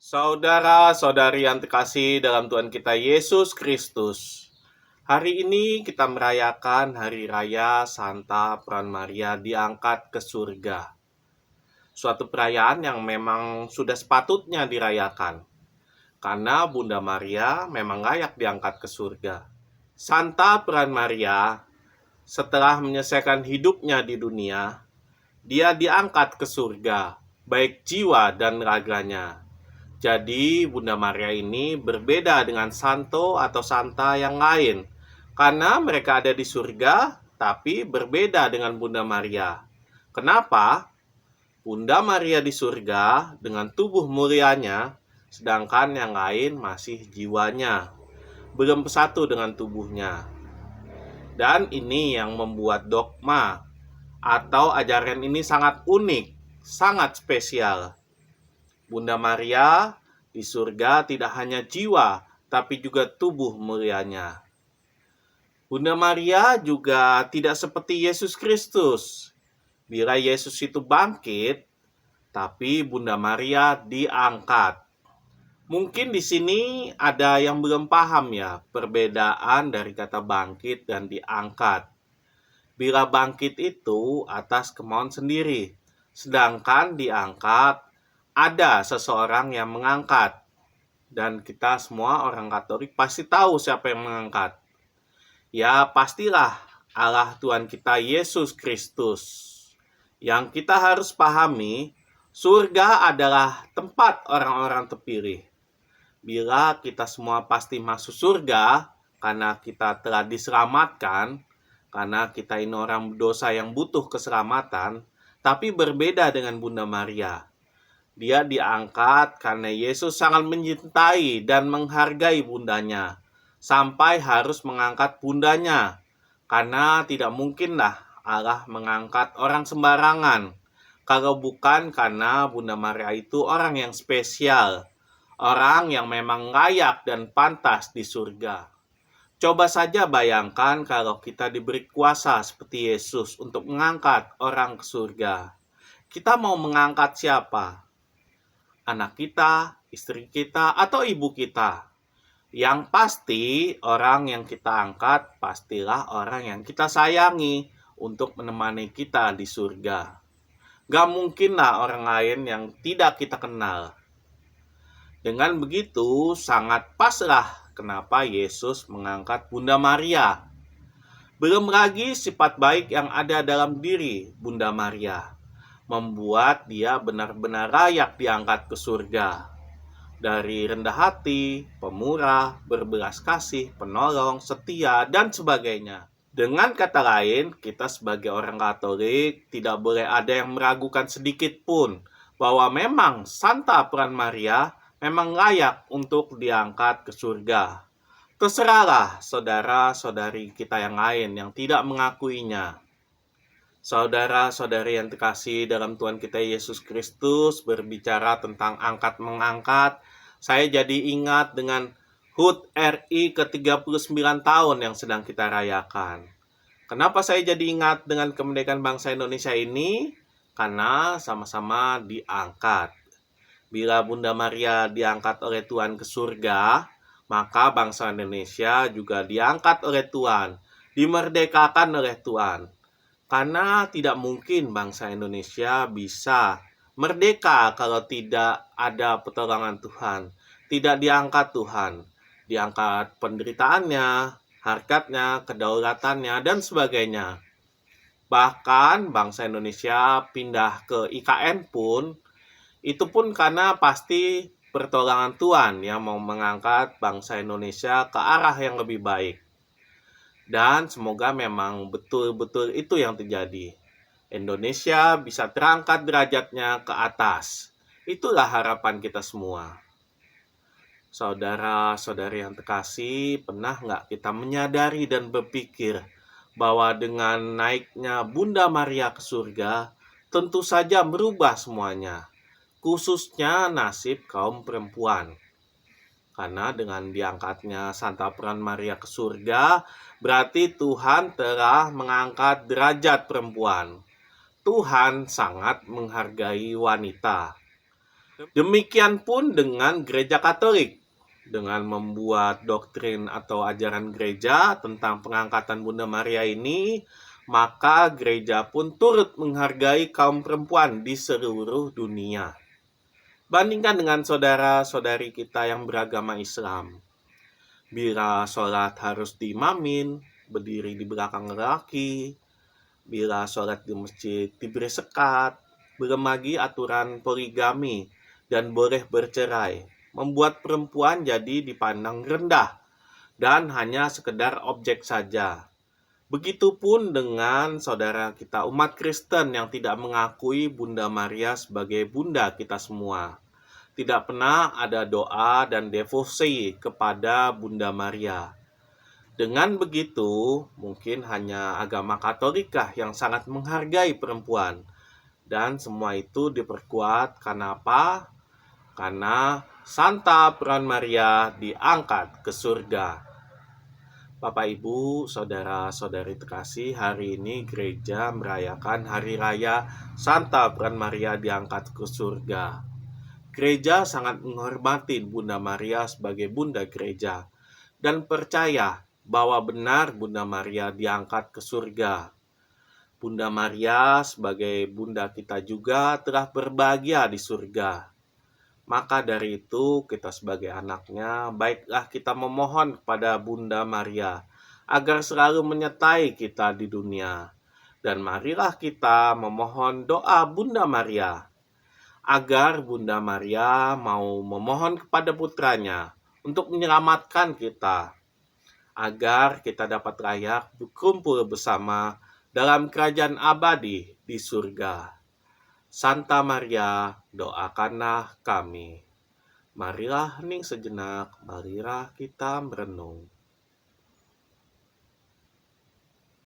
Saudara-saudari yang terkasih dalam Tuhan kita Yesus Kristus, hari ini kita merayakan Hari Raya Santa Peran Maria diangkat ke surga. Suatu perayaan yang memang sudah sepatutnya dirayakan, karena Bunda Maria memang layak diangkat ke surga. Santa Peran Maria, setelah menyelesaikan hidupnya di dunia, dia diangkat ke surga, baik jiwa dan raganya. Jadi Bunda Maria ini berbeda dengan santo atau santa yang lain, karena mereka ada di surga, tapi berbeda dengan Bunda Maria. Kenapa? Bunda Maria di surga dengan tubuh mulianya, sedangkan yang lain masih jiwanya, belum bersatu dengan tubuhnya. Dan ini yang membuat dogma atau ajaran ini sangat unik, sangat spesial. Bunda Maria di surga tidak hanya jiwa, tapi juga tubuh mulianya. Bunda Maria juga tidak seperti Yesus Kristus. Bila Yesus itu bangkit, tapi Bunda Maria diangkat. Mungkin di sini ada yang belum paham ya, perbedaan dari kata bangkit dan diangkat. Bila bangkit itu atas kemauan sendiri, sedangkan diangkat ada seseorang yang mengangkat. Dan kita semua orang Katolik pasti tahu siapa yang mengangkat. Ya pastilah Allah Tuhan kita Yesus Kristus. Yang kita harus pahami, surga adalah tempat orang-orang terpilih. Bila kita semua pasti masuk surga, karena kita telah diselamatkan, karena kita ini orang berdosa yang butuh keselamatan, tapi berbeda dengan Bunda Maria. Dia diangkat karena Yesus sangat mencintai dan menghargai bundanya, sampai harus mengangkat bundanya, karena tidak mungkinlah Allah mengangkat orang sembarangan, kalau bukan karena Bunda Maria itu orang yang spesial, orang yang memang layak dan pantas di surga. Coba saja bayangkan kalau kita diberi kuasa seperti Yesus untuk mengangkat orang ke surga. Kita mau mengangkat siapa? Anak kita, istri kita, atau ibu kita? Yang pasti, orang yang kita angkat pastilah orang yang kita sayangi untuk menemani kita di surga. Gak mungkinlah orang lain yang tidak kita kenal. Dengan begitu, sangat paslah kenapa Yesus mengangkat Bunda Maria. Belum lagi sifat baik yang ada dalam diri Bunda Maria, membuat dia benar-benar layak diangkat ke surga. Dari rendah hati, pemurah, berbelas kasih, penolong, setia, dan sebagainya. Dengan kata lain, kita sebagai orang Katolik tidak boleh ada yang meragukan sedikit pun bahwa memang Santa Peran Maria memang layak untuk diangkat ke surga. Terserahlah saudara-saudari kita yang lain yang tidak mengakuinya. Saudara-saudari yang terkasih dalam Tuhan kita Yesus Kristus, berbicara tentang angkat-mengangkat, saya jadi ingat dengan HUT RI ke-39 tahun yang sedang kita rayakan. Kenapa saya jadi ingat dengan kemerdekaan bangsa Indonesia ini? Karena sama-sama diangkat. Bila Bunda Maria diangkat oleh Tuhan ke surga, maka bangsa Indonesia juga diangkat oleh Tuhan, dimerdekakan oleh Tuhan. Karena tidak mungkin bangsa Indonesia bisa merdeka kalau tidak ada pertolongan Tuhan. Tidak diangkat Tuhan. Diangkat penderitaannya, harkatnya, kedaulatannya, dan sebagainya. Bahkan bangsa Indonesia pindah ke IKN pun, itu pun karena pasti pertolongan Tuhan yang mau mengangkat bangsa Indonesia ke arah yang lebih baik. Dan semoga memang betul-betul itu yang terjadi. Indonesia bisa terangkat derajatnya ke atas. Itulah harapan kita semua. Saudara-saudari yang terkasih, pernah nggak kita menyadari dan berpikir bahwa dengan naiknya Bunda Maria ke surga, tentu saja merubah semuanya, khususnya nasib kaum perempuan. Karena dengan diangkatnya Santa Peran Maria ke surga, berarti Tuhan telah mengangkat derajat perempuan. Tuhan sangat menghargai wanita. Demikian pun dengan gereja Katolik. Dengan membuat doktrin atau ajaran gereja tentang pengangkatan Bunda Maria ini, maka gereja pun turut menghargai kaum perempuan di seluruh dunia. Bandingkan dengan saudara-saudari kita yang beragama Islam. Bila sholat harus diimamin, berdiri di belakang lelaki. Bila sholat di masjid diberi sekat. Belum lagi aturan poligami dan boleh bercerai, membuat perempuan jadi dipandang rendah dan hanya sekedar objek saja. Begitupun dengan saudara kita umat Kristen yang tidak mengakui Bunda Maria sebagai bunda kita semua. Tidak pernah ada doa dan devosi kepada Bunda Maria. Dengan begitu, mungkin hanya agama Katolikah yang sangat menghargai perempuan. Dan semua itu diperkuat karena apa? Karena Santa Peran Maria diangkat ke surga. Bapak, Ibu, saudara-saudari terkasih, hari ini gereja merayakan Hari Raya Santa Peran Maria diangkat ke surga. Gereja sangat menghormati Bunda Maria sebagai Bunda Gereja dan percaya bahwa benar Bunda Maria diangkat ke surga. Bunda Maria sebagai Bunda kita juga telah berbahagia di surga. Maka dari itu kita sebagai anaknya, baiklah kita memohon kepada Bunda Maria agar selalu menyertai kita di dunia. Dan marilah kita memohon doa Bunda Maria agar Bunda Maria mau memohon kepada putranya untuk menyelamatkan kita, agar kita dapat layak berkumpul bersama dalam kerajaan abadi di surga. Santa Maria, doakanlah kami. Marilah hening sejenak, marilah kita merenung.